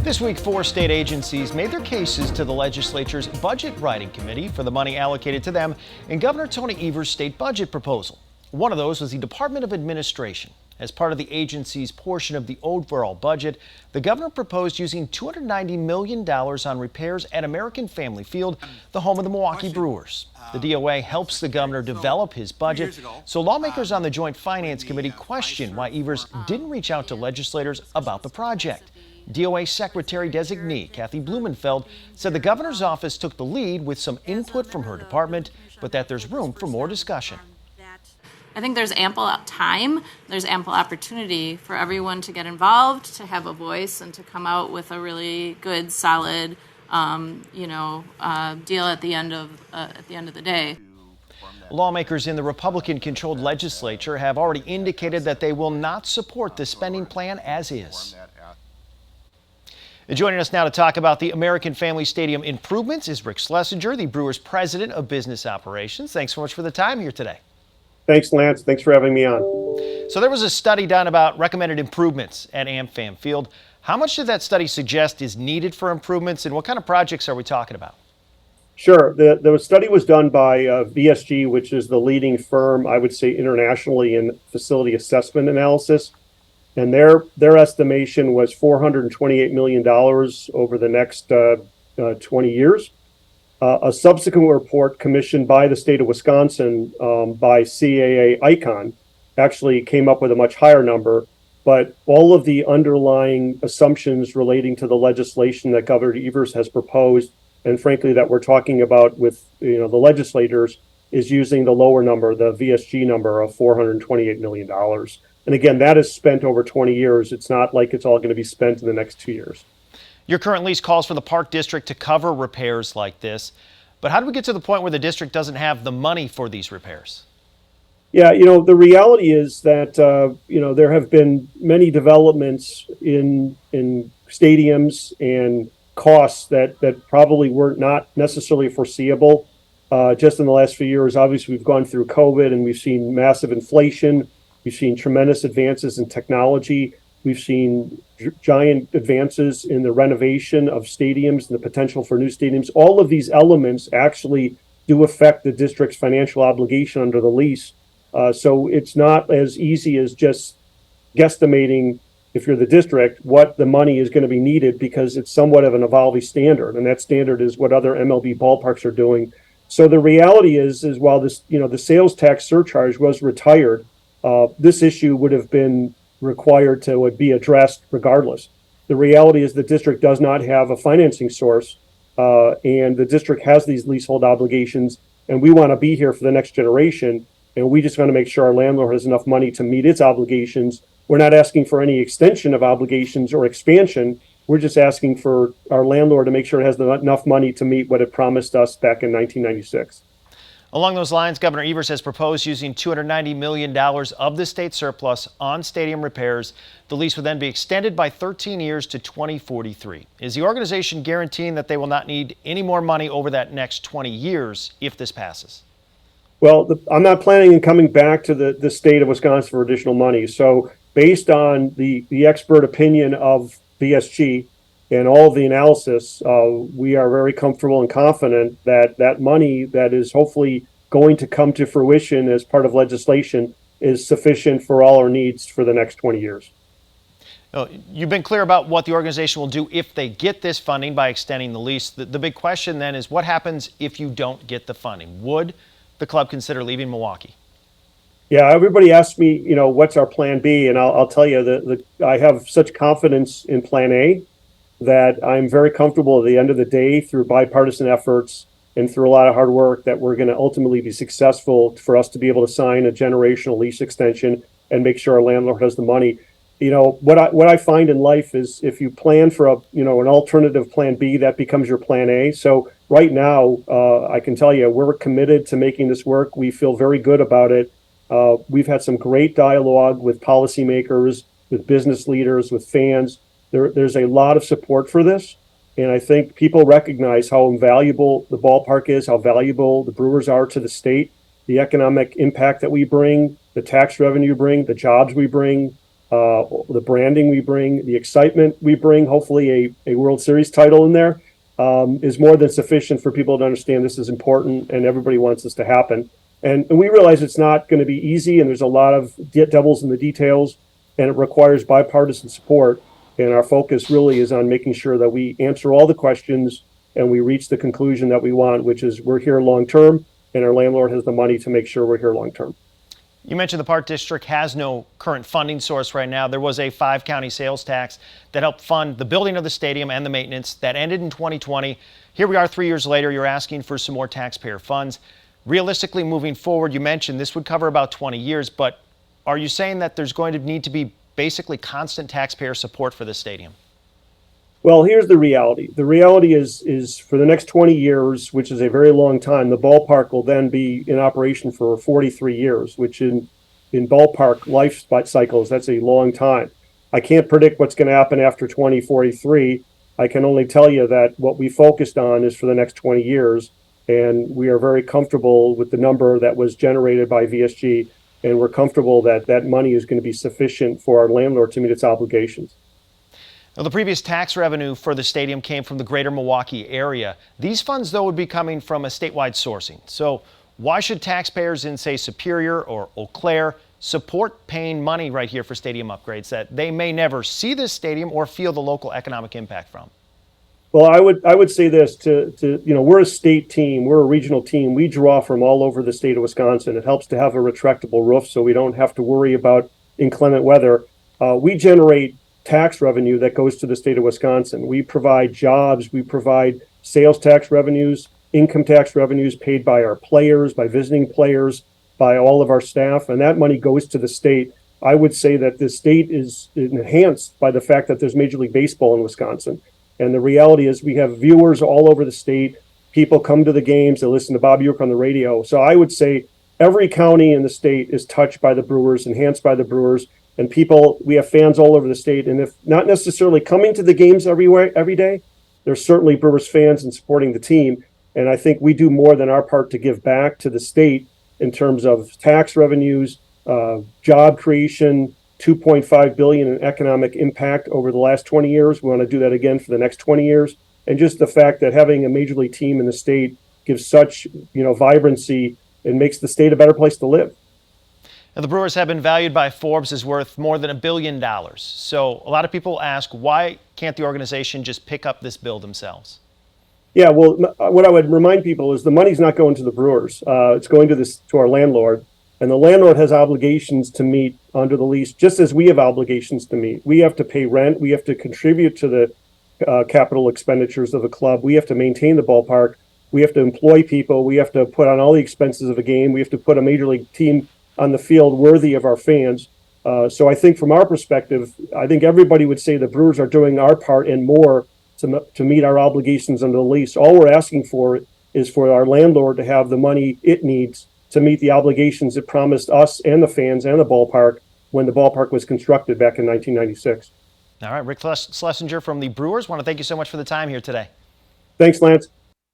This week, 4 state agencies made their cases to the legislature's budget writing committee for the money allocated to them in Governor Tony Evers' state budget proposal. One of those was the Department of Administration. As part of the agency's portion of the overall budget, the governor proposed using $290 million on repairs at American Family Field, the home of the Milwaukee Brewers. The DOA helps the governor develop his budget, so lawmakers on the Joint Finance Committee question why Evers didn't reach out to legislators about the project. DOA Secretary-designee Kathy Blumenfeld said the governor's office took the lead with some input from her department, but that there's room for more discussion. I think there's ample time, there's ample opportunity for everyone to get involved, to have a voice, and to come out with a really good, solid, deal at the end of the day. Lawmakers in the Republican-controlled legislature have already indicated that they will not support the spending plan as is. And joining us now to talk about the American Family Stadium improvements is Rick Schlesinger, the Brewers President of Business Operations. Thanks so much for the time here today. Thanks, Lance. Thanks for having me on. So there was a study done about recommended improvements at AmFam Field. How much did that study suggest is needed for improvements, and what kind of projects are we talking about? Sure. The study was done by VSG, which is the leading firm, I would say, internationally in facility assessment analysis. And their estimation was $428 million over the next 20 years. A subsequent report commissioned by the state of Wisconsin by CAA Icon actually came up with a much higher number, but all of the underlying assumptions relating to the legislation that Governor Evers has proposed, and frankly that we're talking about with the legislators, is using the lower number, the VSG number of $428 million. And again, that is spent over 20 years. It's not like it's all going to be spent in the next 2 years. Your current lease calls for the Park District to cover repairs like this. But how do we get to the point where the district doesn't have the money for these repairs? Yeah, the reality is that, there have been many developments in stadiums and costs that probably were not necessarily foreseeable just in the last few years. Obviously, we've gone through COVID and we've seen massive inflation. We've seen tremendous advances in technology. We've seen giant advances in the renovation of stadiums and the potential for new stadiums. All of these elements actually do affect the district's financial obligation under the lease. So it's not as easy as just guesstimating, if you're the district, what the money is going to be needed, because it's somewhat of an evolving standard. And that standard is what other MLB ballparks are doing. So the reality is while this, the sales tax surcharge was retired, this issue would have been required to be addressed regardless. The reality is the district does not have a financing source, and the district has these leasehold obligations, and we want to be here for the next generation, and we just want to make sure our landlord has enough money to meet its obligations. We're not asking for any extension of obligations or expansion. We're just asking for our landlord to make sure it has enough money to meet what it promised us back in 1996. Along those lines, Governor Evers has proposed using $290 million of the state surplus on stadium repairs. The lease would then be extended by 13 years to 2043. Is the organization guaranteeing that they will not need any more money over that next 20 years if this passes? Well, I'm not planning on coming back to the state of Wisconsin for additional money. So based on the expert opinion of VSG and all of the analysis, we are very comfortable and confident that that money that is hopefully going to come to fruition as part of legislation is sufficient for all our needs for the next 20 years. You've been clear about what the organization will do if they get this funding by extending the lease. The big question then is what happens if you don't get the funding? Would the club consider leaving Milwaukee? Yeah, everybody asks me, what's our plan B? And I'll tell you that I have such confidence in plan A that I'm very comfortable at the end of the day, through bipartisan efforts and through a lot of hard work, that we're going to ultimately be successful for us to be able to sign a generational lease extension and make sure our landlord has the money. What I find in life is if you plan for an alternative plan B, that becomes your plan A. So right now, I can tell you we're committed to making this work. We feel very good about it. We've had some great dialogue with policymakers, with business leaders, with fans. There's a lot of support for this, and I think people recognize how invaluable the ballpark is, how valuable the Brewers are to the state, the economic impact that we bring, the tax revenue we bring, the jobs we bring. the branding we bring, the excitement we bring, hopefully a World Series title in there, is more than sufficient for people to understand this is important and everybody wants this to happen. And we realize it's not going to be easy, and there's a lot of devils in the details, and it requires bipartisan support. And our focus really is on making sure that we answer all the questions and we reach the conclusion that we want, which is we're here long term, and our landlord has the money to make sure we're here long term. You mentioned the Park District has no current funding source right now. There was a 5-county sales tax that helped fund the building of the stadium and the maintenance that ended in 2020. Here we are 3 years later. You're asking for some more taxpayer funds. Realistically, moving forward, you mentioned this would cover about 20 years, but are you saying that there's going to need to be basically constant taxpayer support for the stadium? Well, here's the reality. The reality is for the next 20 years, which is a very long time, the ballpark will then be in operation for 43 years, which in ballpark life cycles, that's a long time. I can't predict what's going to happen after 2043. I can only tell you that what we focused on is for the next 20 years, and we are very comfortable with the number that was generated by VSG, and we're comfortable that that money is going to be sufficient for our landlord to meet its obligations. Now, the previous tax revenue for the stadium came from the greater Milwaukee area. These funds, though, would be coming from a statewide sourcing. So why should taxpayers in, say, Superior or Eau Claire support paying money right here for stadium upgrades that they may never see this stadium or feel the local economic impact from? Well, I would say this we're a state team, we're a regional team. We draw from all over the state of Wisconsin. It helps to have a retractable roof so we don't have to worry about inclement weather. We generate tax revenue that goes to the state of Wisconsin. We provide jobs, we provide sales tax revenues, income tax revenues paid by our players, by visiting players, by all of our staff, and that money goes to the state. I would say that the state is enhanced by the fact that there's Major League Baseball in Wisconsin. And the reality is we have viewers all over the state. People come to the games, they listen to Bob Uecker on the radio. So I would say every county in the state is touched by the Brewers, enhanced by the Brewers. And we have fans all over the state. And if not necessarily coming to the games every day, there's certainly Brewers fans and supporting the team. And I think we do more than our part to give back to the state in terms of tax revenues, job creation, $2.5 billion in economic impact over the last 20 years. We want to do that again for the next 20 years. And just the fact that having a major league team in the state gives such, vibrancy and makes the state a better place to live. Now, the Brewers have been valued by Forbes as worth more than $1 billion. So a lot of people ask, why can't the organization just pick up this bill themselves? Yeah, well, what I would remind people is the money's not going to the Brewers. It's going to our landlord. And the landlord has obligations to meet under the lease, just as we have obligations to meet. We have to pay rent. We have to contribute to the capital expenditures of the club. We have to maintain the ballpark. We have to employ people. We have to put on all the expenses of a game. We have to put a major league team on the field worthy of our fans. So I think from our perspective, I think everybody would say the Brewers are doing our part and more to meet our obligations under the lease. All we're asking for is for our landlord to have the money it needs to meet the obligations it promised us and the fans and the ballpark when the ballpark was constructed back in 1996. All right, Rick Schlesinger from the Brewers. Want to thank you so much for the time here today. Thanks, Lance.